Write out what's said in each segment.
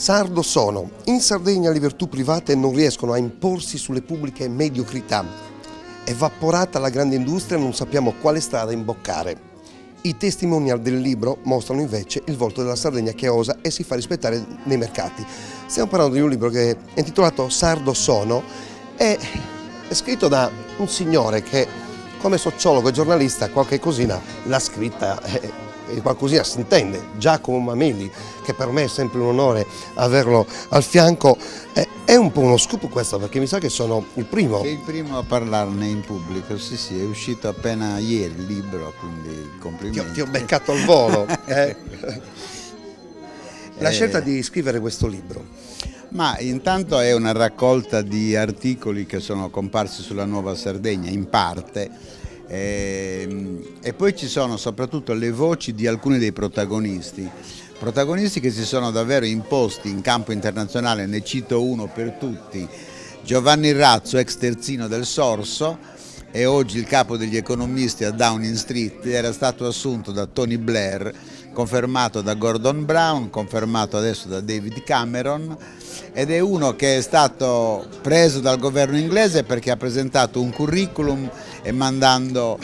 Sardo sono. In Sardegna le virtù private non riescono a imporsi sulle pubbliche mediocrità. Evaporata la grande industria, non sappiamo quale strada imboccare. I testimonial del libro mostrano invece il volto della Sardegna che osa e si fa rispettare nei mercati. Stiamo parlando di un libro che è intitolato Sardo sono, è scritto da un signore che come sociologo e giornalista qualche cosina l'ha scritta e qualcosina si intende. Giacomo Mameli, che per me è sempre un onore averlo al fianco, è un po' uno scoop questo, perché mi sa che sono il primo. Sei il primo a parlarne in pubblico, sì, è uscito appena ieri il libro, quindi complimenti. Ti ho beccato al volo. La scelta di scrivere questo libro? Ma intanto è una raccolta di articoli che sono comparsi sulla Nuova Sardegna, in parte, e poi ci sono soprattutto le voci di alcuni dei protagonisti che si sono davvero imposti in campo internazionale. Ne cito uno per tutti: Giovanni Razzo, ex terzino del Sorso e oggi il capo degli economisti a Downing Street, era stato assunto da Tony Blair, confermato da Gordon Brown, confermato adesso da David Cameron, ed è uno che è stato preso dal governo inglese perché ha presentato un curriculum e mandando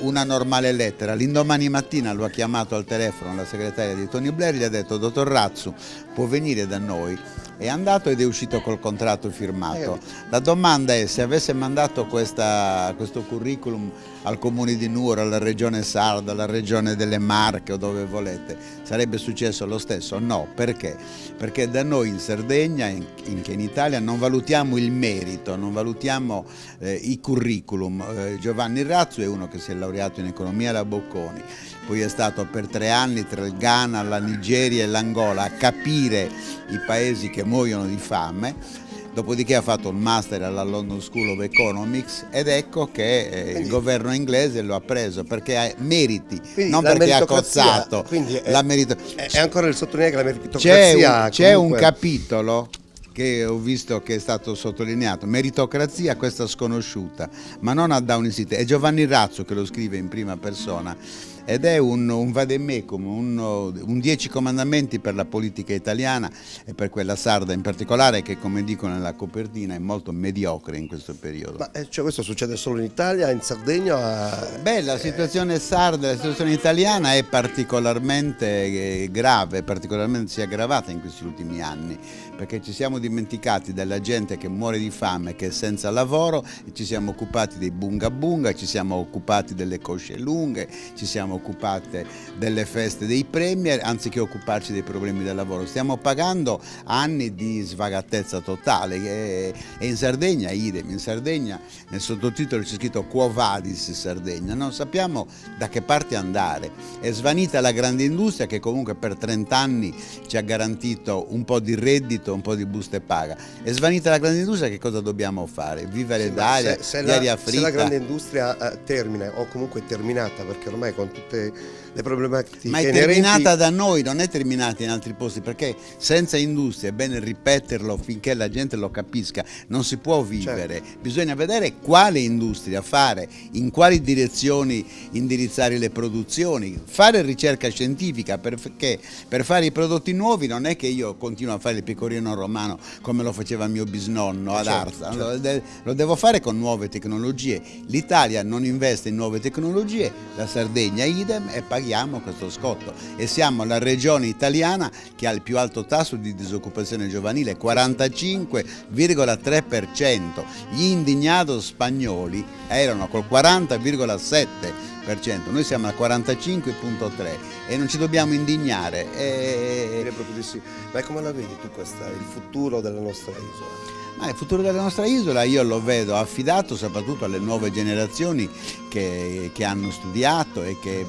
una normale lettera. L'indomani mattina lo ha chiamato al telefono la segretaria di Tony Blair, gli ha detto: dottor Razzo, può venire da noi? È andato ed è uscito col contratto firmato. La domanda è: se avesse mandato questo curriculum al comune di Nuoro, alla regione Sarda, alla regione delle Marche o dove volete, sarebbe successo lo stesso? No, perché? Perché da noi in Sardegna, che in Italia, non valutiamo il merito, non valutiamo i curriculum. Giovanni Razzo è uno che si è laureato in economia alla Bocconi, poi è stato per 3 anni tra il Ghana, la Nigeria e l'Angola a capire i paesi che muoiono di fame, dopodiché ha fatto un master alla London School of Economics ed ecco che il governo inglese lo ha preso perché ha meriti, quindi non perché ha cozzato. Quindi è ancora il sottolineare che la meritocrazia c'è un capitolo che ho visto che è stato sottolineato: meritocrazia, questa sconosciuta, ma non a Downing Street. È Giovanni Razzo che lo scrive in prima persona ed è un vademecum, un 10 comandamenti per la politica italiana e per quella sarda in particolare, che, come dico nella copertina, è molto mediocre in questo periodo. Ma cioè, questo succede solo in Italia, in Sardegna? Beh, la situazione sarda, la situazione italiana è particolarmente grave, particolarmente si è aggravata in questi ultimi anni, perché ci siamo dimenticati della gente che muore di fame, che è senza lavoro, e ci siamo occupati dei bunga bunga, ci siamo occupati delle cosce lunghe, ci siamo occupate delle feste dei premier, anziché occuparci dei problemi del lavoro. Stiamo pagando anni di svagatezza totale e in Sardegna idem. In Sardegna nel sottotitolo c'è scritto Quo vadis Sardegna, non sappiamo da che parte andare. È svanita la grande industria che comunque per 30 anni ci ha garantito un po' di reddito, un po' di busta e paga. È svanita la grande industria, che cosa dobbiamo fare? Vivere d'aria, di aria fritta? Se la grande industria termina, o comunque è terminata, perché ormai con tutte le problematiche ma è terminata da noi, non è terminata in altri posti, perché senza industria, è bene ripeterlo finché la gente lo capisca, non si può vivere. Certo. Bisogna vedere quale industria fare, in quali direzioni indirizzare le produzioni, fare ricerca scientifica, perché per fare i prodotti nuovi non è che io continuo a fare il pecorino romano come lo faceva mio bisnonno ad Arza. Certo. Lo devo fare con nuove tecnologie. L'Italia non investe in nuove tecnologie, la Sardegna idem, e paghiamo questo scotto, e siamo la regione italiana che ha il più alto tasso di disoccupazione giovanile, 45,3%. Gli indignados spagnoli erano col 40,7%, noi siamo al 45,3% e non ci dobbiamo indignare. Proprio di sì. Ma come la vedi tu il futuro della nostra isola? Ma il futuro della nostra isola io lo vedo affidato soprattutto alle nuove generazioni che hanno studiato e che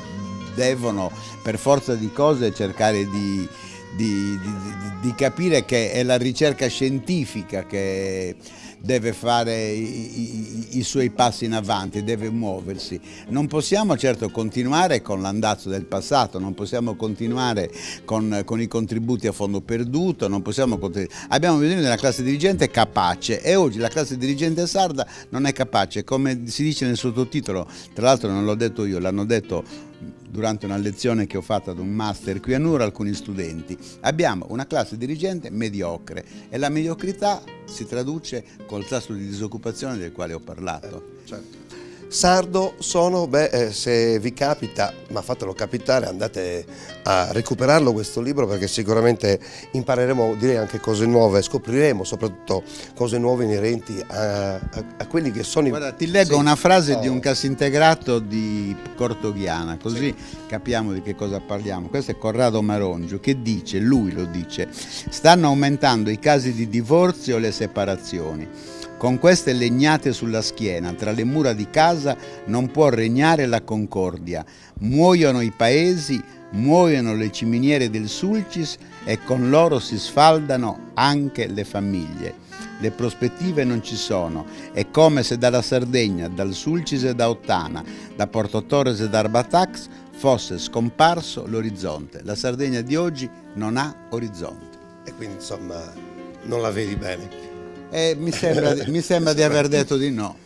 devono per forza di cose cercare di capire che è la ricerca scientifica che deve fare i suoi passi in avanti, deve muoversi. Non possiamo certo continuare con l'andazzo del passato, non possiamo continuare con i contributi a fondo perduto, abbiamo bisogno di una classe dirigente capace, e oggi la classe dirigente sarda non è capace, come si dice nel sottotitolo. Tra l'altro non l'ho detto io, l'hanno detto durante una lezione che ho fatto ad un master qui a Nuoro alcuni studenti. Abbiamo una classe dirigente mediocre e la mediocrità si traduce col tasso di disoccupazione del quale ho parlato. Certo. Sardo sono, se vi capita, ma fatelo capitare, andate a recuperarlo questo libro, perché sicuramente impareremo, direi, anche cose nuove, scopriremo soprattutto cose nuove inerenti a quelli che sono Guarda, ti leggo una frase di un cassintegrato di Cortoghiana, così capiamo di che cosa parliamo. Questo è Corrado Marongio che dice, lui lo dice: stanno aumentando i casi di divorzio e le separazioni. Con queste legnate sulla schiena, tra le mura di casa non può regnare la concordia. Muoiono i paesi, muoiono le ciminiere del Sulcis e con loro si sfaldano anche le famiglie. Le prospettive non ci sono, è come se dalla Sardegna, dal Sulcis e da Ottana, da Porto Torres e da Arbatax fosse scomparso l'orizzonte. La Sardegna di oggi non ha orizzonte. E quindi insomma non la vedi bene. Mi sembra di aver detto di no.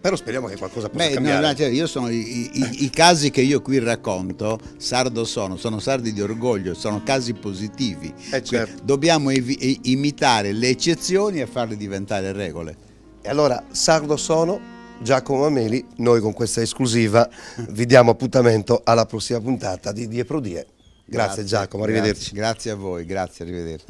Però speriamo che qualcosa possa cambiare. Cioè, io sono i casi che io qui racconto, sardo sono sardi di orgoglio, sono casi positivi. Certo. Dobbiamo imitare le eccezioni e farle diventare regole. E allora, sardo sono, Giacomo Mameli, noi con questa esclusiva vi diamo appuntamento alla prossima puntata di Die Pro Die. Grazie Giacomo, arrivederci. Grazie a voi, grazie, arrivederci.